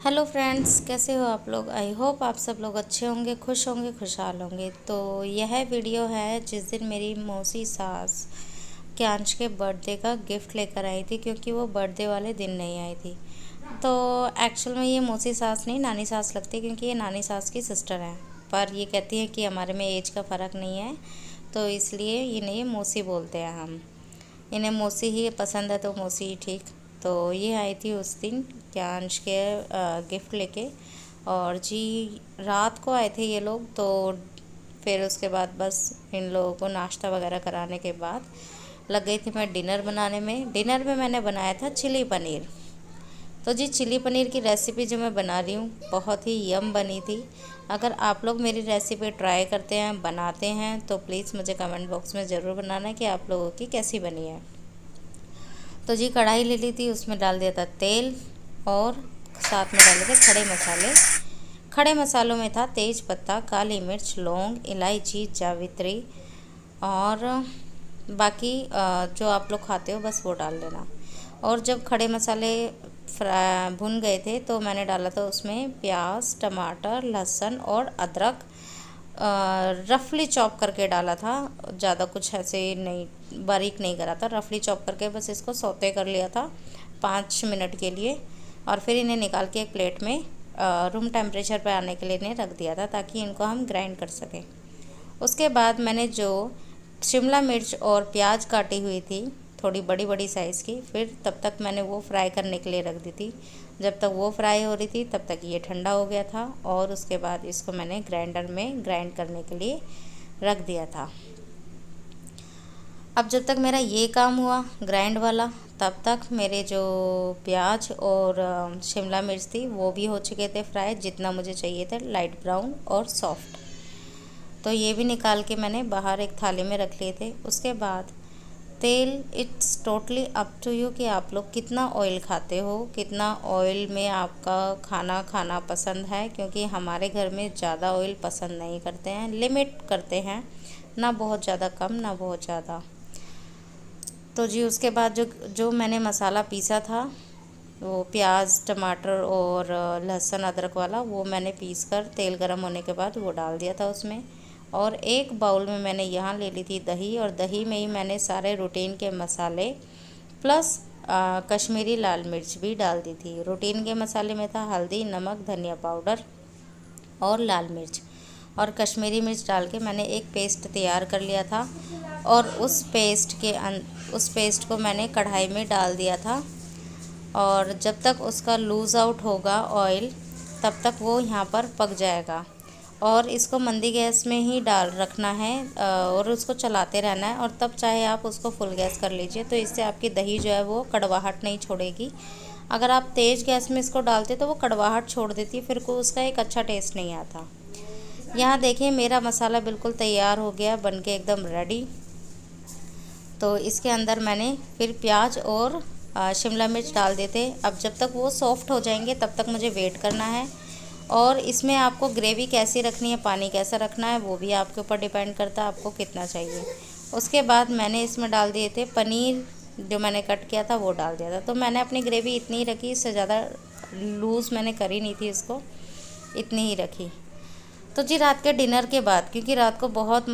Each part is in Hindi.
हेलो फ्रेंड्स, कैसे हो आप लोग। आई होप आप सब लोग अच्छे होंगे, खुश होंगे, खुशहाल होंगे। तो यह वीडियो है जिस दिन मेरी मौसी सास क्यांश के बर्थडे का गिफ्ट लेकर आई थी, क्योंकि वो बर्थडे वाले दिन नहीं आई थी। तो एक्चुअल में ये मौसी सास नहीं, नानी सास लगती है, क्योंकि ये नानी सास की सिस्टर हैं। पर ये कहती हैं कि हमारे में एज का फ़र्क नहीं है, तो इसलिए इन्हें ये मौसी बोलते हैं हम। इन्हें मौसी ही पसंद है, तो मौसी ही ठीक। तो ये आई थी उस दिन क्यांश के गिफ्ट लेके। और जी रात को आए थे ये लोग। तो फिर उसके बाद बस इन लोगों को नाश्ता वगैरह कराने के बाद लग गई थी मैं डिनर बनाने में। डिनर में मैंने बनाया था चिली पनीर। तो जी चिली पनीर की रेसिपी जो मैं बना रही हूँ बहुत ही यम बनी थी। अगर आप लोग मेरी रेसिपी ट्राई करते हैं, बनाते हैं, तो प्लीज़ मुझे कमेंट बॉक्स में ज़रूर बनाना कि आप लोगों की कैसी बनी है। तो जी कढ़ाई ले ली थी, उसमें डाल दिया था तेल और साथ में डाले थे खड़े मसाले। खड़े मसालों में था तेज पत्ता, काली मिर्च, लौंग, इलायची, जावित्री और बाकी जो आप लोग खाते हो बस वो डाल देना। और जब खड़े मसाले भुन गए थे तो मैंने डाला था उसमें प्याज, टमाटर, लहसुन और अदरक रफली चॉप करके डाला था। ज़्यादा कुछ ऐसे नहीं बारीक नहीं करा था, रफली चॉप करके बस इसको सौते कर लिया था 5 मिनट के लिए। और फिर इन्हें निकाल के एक प्लेट में रूम टेम्परेचर पर आने के लिए इन्हें रख दिया था, ताकि इनको हम ग्राइंड कर सकें। उसके बाद मैंने जो शिमला मिर्च और प्याज काटी हुई थी थोड़ी बड़ी बड़ी साइज़ की, फिर तब तक मैंने वो फ्राई करने के लिए रख दी थी। जब तक वो फ्राई हो रही थी तब तक ये ठंडा हो गया था, और उसके बाद इसको मैंने ग्राइंडर में ग्राइंड करने के लिए रख दिया था। अब जब तक मेरा ये काम हुआ ग्राइंड वाला, तब तक मेरे जो प्याज और शिमला मिर्च थी वो भी हो चुके थे फ्राई, जितना मुझे चाहिए था, लाइट ब्राउन और सॉफ्ट। तो ये भी निकाल के मैंने बाहर एक थाली में रख लिए थे। उसके बाद तेल, it's totally up to you कि आप लोग कितना ऑयल खाते हो, कितना ऑयल में आपका खाना खाना पसंद है। क्योंकि हमारे घर में ज़्यादा ऑयल पसंद नहीं करते हैं, लिमिट करते हैं, ना बहुत ज़्यादा कम ना बहुत ज़्यादा। तो जी उसके बाद जो जो मैंने मसाला पीसा था, वो प्याज, टमाटर और लहसुन अदरक वाला, वो मैंने पीस कर तेल गर्म होने के बाद वो डाल दिया था उसमें। और एक बाउल में मैंने यहाँ ले ली थी दही, और दही में ही मैंने सारे रूटीन के मसाले प्लस कश्मीरी लाल मिर्च भी डाल दी थी। रूटीन के मसाले में था हल्दी, नमक, धनिया पाउडर और लाल मिर्च, और कश्मीरी मिर्च डाल के मैंने एक पेस्ट तैयार कर लिया था। और उस पेस्ट को मैंने कढ़ाई में डाल दिया था। और जब तक उसका लूज़ आउट होगा ऑयल, तब तक वो यहाँ पर पक जाएगा। और इसको मंदी गैस में ही डाल रखना है और उसको चलाते रहना है। और तब चाहे आप उसको फुल गैस कर लीजिए, तो इससे आपकी दही जो है वो कड़वाहट नहीं छोड़ेगी। अगर आप तेज़ गैस में इसको डालते तो वो कड़वाहट छोड़ देती, फिर को उसका एक अच्छा टेस्ट नहीं आता। यहाँ देखिए मेरा मसाला बिल्कुल तैयार हो गया, बन के एकदम रेडी। तो इसके अंदर मैंने फिर प्याज और शिमला मिर्च डाल देते। अब जब तक वो सॉफ्ट हो जाएंगे तब तक मुझे वेट करना है। और इसमें आपको ग्रेवी कैसी रखनी है, पानी कैसा रखना है, वो भी आपके ऊपर डिपेंड करता है आपको कितना चाहिए। उसके बाद मैंने इसमें डाल दिए थे पनीर, जो मैंने कट किया था वो डाल दिया था। तो मैंने अपनी ग्रेवी इतनी ही रखी, इससे ज़्यादा लूज़ मैंने करी नहीं थी इसको, इतनी ही रखी। तो जी रात के डिनर के बाद, क्योंकि रात को बहुत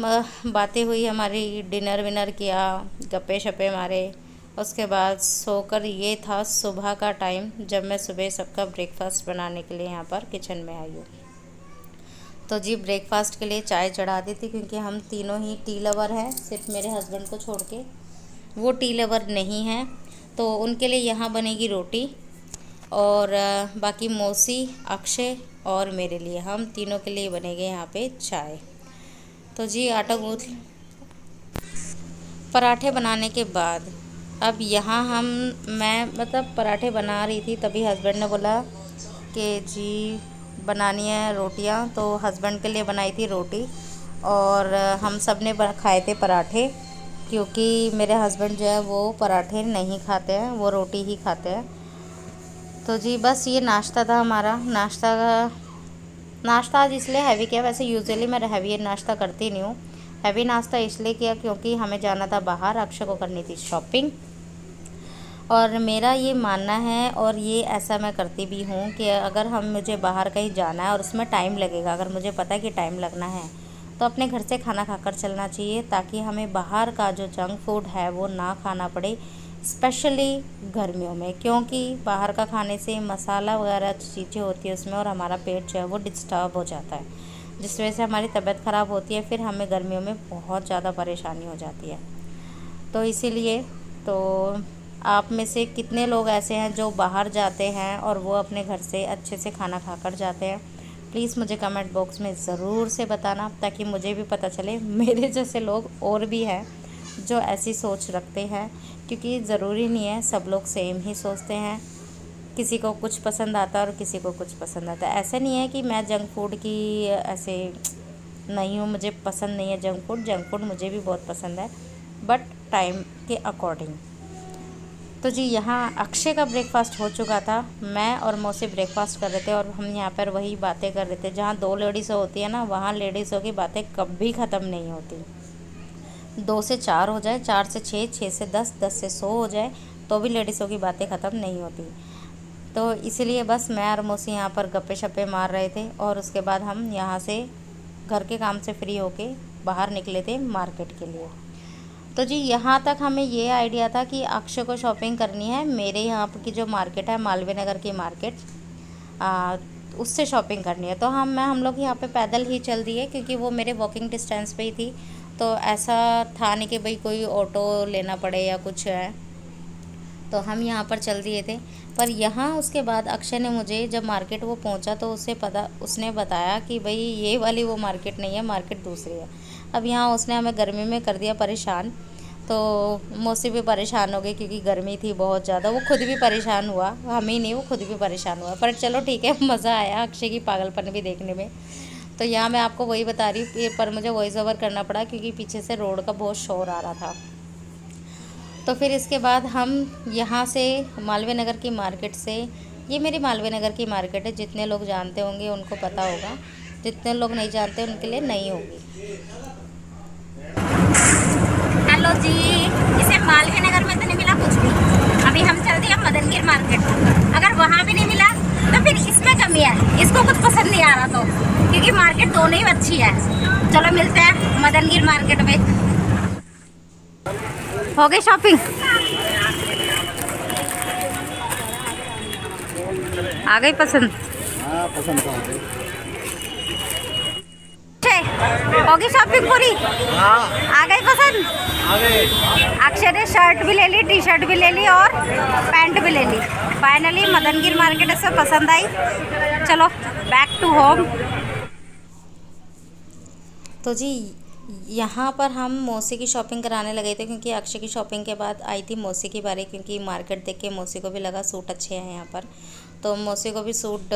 बातें हुई हमारी, डिनर विनर किया, गप्पे शप्पे मारे, उसके बाद सोकर ये था सुबह का टाइम, जब मैं सुबह सबका ब्रेकफास्ट बनाने के लिए यहाँ पर किचन में आई हूँ। तो जी ब्रेकफास्ट के लिए चाय चढ़ा दी थी, क्योंकि हम तीनों ही टी लवर हैं, सिर्फ मेरे हस्बैंड को छोड़ के वो टी लवर नहीं हैं। तो उनके लिए यहाँ बनेगी रोटी, और बाकी मौसी, अक्षय और मेरे लिए, हम तीनों के लिए बनेंगे यहाँ पे चाय। तो जी आटा गूँथ पराठे बनाने के बाद अब यहाँ मैं मतलब पराठे बना रही थी, तभी हस्बैंड ने बोला कि जी बनानी है रोटियाँ। तो हस्बैंड के लिए बनाई थी रोटी, और हम सब ने खाए थे पराठे, क्योंकि मेरे हस्बैंड जो है वो पराठे नहीं खाते हैं, वो रोटी ही खाते हैं। तो जी बस ये नाश्ता था हमारा। नाश्ता आज इसलिए हैवी किया, वैसे यूजुअली मैं हैवी नाश्ता करती नहीं हूँ। हैवी नाश्ता इसलिए किया क्योंकि हमें जाना था बाहर, अक्षय को करनी थी शॉपिंग। और मेरा ये मानना है और ये ऐसा मैं करती भी हूँ कि अगर मुझे बाहर कहीं जाना है और उसमें टाइम लगेगा, अगर मुझे पता है कि टाइम लगना है, तो अपने घर से खाना खाकर चलना चाहिए, ताकि हमें बाहर का जो जंक फूड है वो ना खाना पड़े, स्पेशली गर्मियों में। क्योंकि बाहर का खाने से मसाला वगैरह चीज़ें होती है उसमें, और हमारा पेट जो है वो डिस्टर्ब हो जाता है, जिस वजह से हमारी तबीयत ख़राब होती है, फिर हमें गर्मियों में बहुत ज़्यादा परेशानी हो जाती है। तो इसीलिए तो आप में से कितने लोग ऐसे हैं जो बाहर जाते हैं और वो अपने घर से अच्छे से खाना खाकर जाते हैं? प्लीज़ मुझे कमेंट बॉक्स में ज़रूर से बताना, ताकि मुझे भी पता चले मेरे जैसे लोग और भी हैं जो ऐसी सोच रखते हैं। क्योंकि ज़रूरी नहीं है सब लोग सेम ही सोचते हैं, किसी को कुछ पसंद आता है और किसी को कुछ पसंद आता है। ऐसा नहीं है कि मैं जंक फूड की ऐसे नहीं हूँ, मुझे पसंद नहीं है जंक फूड मुझे भी बहुत पसंद है, बट टाइम के अकॉर्डिंग। तो जी यहाँ अक्षय का ब्रेकफास्ट हो चुका था, मैं और मौसी ब्रेकफास्ट कर रहे थे, और हम यहाँ पर वही बातें कर रहे थे। जहाँ 2 लेडीज़ होती है ना, वहाँ लेडीज़ों की बातें कभी ख़त्म नहीं होती। 2 से 4 हो जाए, 4 से 6, 6 से 10, 10 से 100 हो जाए, तो भी लेडीज़ों की बातें ख़त्म नहीं होती। तो इसीलिए बस मैं और मौसी यहाँ पर गप्पे शप्पे मार रहे थे, और उसके बाद हम यहाँ से घर के काम से फ्री होके बाहर निकले थे मार्केट के लिए। तो जी यहाँ तक हमें ये आइडिया था कि अक्षय को शॉपिंग करनी है, मेरे यहाँ की जो मार्केट है मालवीय नगर की मार्केट, उससे शॉपिंग करनी है। तो हम लोग यहाँ पे पैदल ही चल दिए, क्योंकि वो मेरे वॉकिंग डिस्टेंस पे ही थी। तो ऐसा था नहीं कि भाई कोई ऑटो लेना पड़े या कुछ है, तो हम यहाँ पर चल दिए थे। पर यहाँ उसके बाद अक्षय ने मुझे, जब मार्केट वो पहुँचा तो उसने बताया कि भाई ये वाली वो मार्केट नहीं है, मार्केट दूसरी है। अब यहाँ उसने हमें गर्मी में कर दिया परेशान, तो मौसी भी परेशान हो गई, क्योंकि गर्मी थी बहुत ज़्यादा। वो खुद भी परेशान हुआ, हम ही नहीं, वो खुद भी परेशान हुआ। पर चलो ठीक है, मज़ा आया अक्षय की पागलपन भी देखने में। तो यहाँ मैं आपको वही बता रही हूँ, पर मुझे वॉइस ओवर करना पड़ा क्योंकि पीछे से रोड का बहुत शोर आ रहा था। तो फिर इसके बाद हम यहाँ से मालवीय नगर की मार्केट से, ये मेरी मालवीय नगर की मार्केट है, जितने लोग जानते होंगे उनको पता होगा, जितने लोग नहीं जानते उनके लिए नहीं होगी। हेलो जी, इसे मालवीय नगर में तो नहीं मिला कुछ भी। अभी हम चल दिए मदनगीर मार्केट, अगर वहाँ भी नहीं मिला तो फिर इसमें कमी है, इसको कुछ पसंद नहीं आ रहा, तो क्योंकि मार्केट दोनों ही अच्छी है। चलो मिलते हैं मदनगीर मार्केट में। हो गई शॉपिंग? आ गई पसंद? हाँ पसंद तो हो गई शॉपिंग पूरी? हाँ आ गई पसंद? आ गए। अक्षय ने शर्ट भी ले ली, टी शर्ट भी ले ली और पैंट भी ले ली। फाइनली मदनगीर मार्केट से पसंद आई। चलो बैक टू होम। तो जी यहाँ पर हम मौसी की शॉपिंग कराने लगे थे, क्योंकि अक्षय की शॉपिंग के बाद आई थी मौसी की बारी, क्योंकि मार्केट देख के मौसी को भी लगा सूट अच्छे हैं यहाँ पर। तो मौसी को भी सूट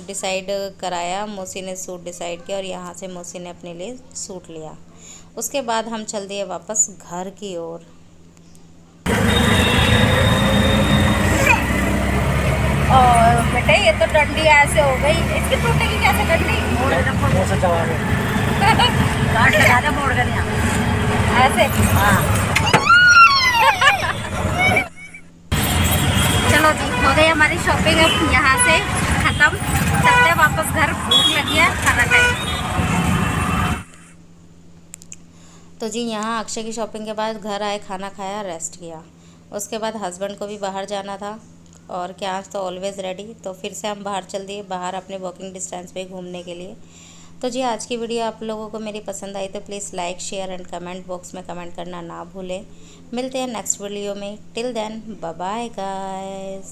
डिसाइड कराया, मौसी ने सूट डिसाइड किया, और यहाँ से मौसी ने अपने लिए सूट लिया। उसके बाद हम चल दिए वापस घर की ओर। और बेटे ये तो डंडी ऐसे हो गई, इसकी टूटेगी कैसे डंडी? गार्ड लगा दे, मोड़ कर ऐसे। हाँ चलो जी, हो गई हमारी शॉपिंग अब यहाँ से ख़त्म। चलते वापस घर, भूख लगी है, खाना खाएंगे। तो जी यहाँ अक्षय की शॉपिंग के बाद घर आए, खाना खाया, रेस्ट किया। उसके बाद हस्बैंड को भी बाहर जाना था, और क्या तो ऑलवेज़ रेडी। तो फिर से हम बाहर चल दिए, बाहर अपने वॉकिंग डिस्टेंस पे घूमने के लिए। तो जी आज की वीडियो आप लोगों को मेरी पसंद आई तो please like, share and comment box में कमेंट करना ना भूलें। मिलते हैं नेक्स्ट वीडियो में। Till then bye bye guys.